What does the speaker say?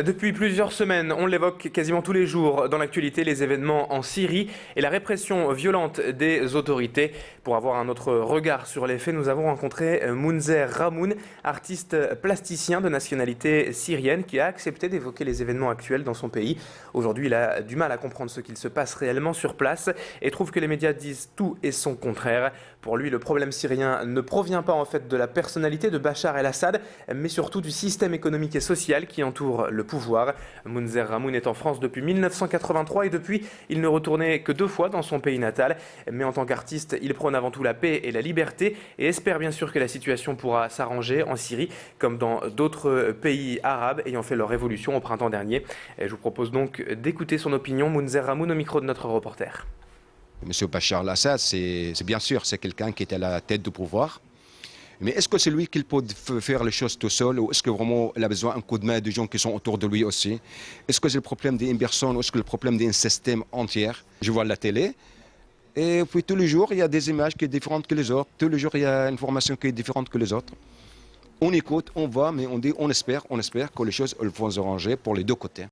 Depuis plusieurs semaines, on l'évoque quasiment tous les jours dans l'actualité, les événements en Syrie et la répression violente des autorités. Pour avoir un autre regard sur les faits, nous avons rencontré Mounzer Ramoun, artiste plasticien de nationalité syrienne qui a accepté d'évoquer les événements actuels dans son pays. Aujourd'hui, il a du mal à comprendre ce qu'il se passe réellement sur place et trouve que les médias disent tout et son contraire. Pour lui, le problème syrien ne provient pas en fait de la personnalité de Bachar el-Assad, mais surtout du système économique et social qui entoure le pouvoir. Mounzer Ramoun est en France depuis 1983 et depuis, il ne retournait que 2 fois dans son pays natal. Mais en tant qu'artiste, il prône avant tout la paix et la liberté et espère bien sûr que la situation pourra s'arranger en Syrie comme dans d'autres pays arabes ayant fait leur révolution au printemps dernier. Et je vous propose donc d'écouter son opinion. Mounzer Ramoun au micro de notre reporter. Monsieur Bachar el-Assad, c'est bien sûr, c'est quelqu'un qui est à la tête du pouvoir. Mais est-ce que c'est lui qui peut faire les choses tout seul ou est-ce que vraiment il a besoin d'un coup de main de gens qui sont autour de lui aussi? Est-ce que c'est le problème d'une personne ou est-ce que le problème d'un système entier? Je vois la télé et puis tous les jours il y a des images qui sont différentes que les autres. Tous les jours il y a une information qui est différente que les autres. On écoute, on va, mais on dit, on espère que les choses vont s'arranger pour les deux côtés.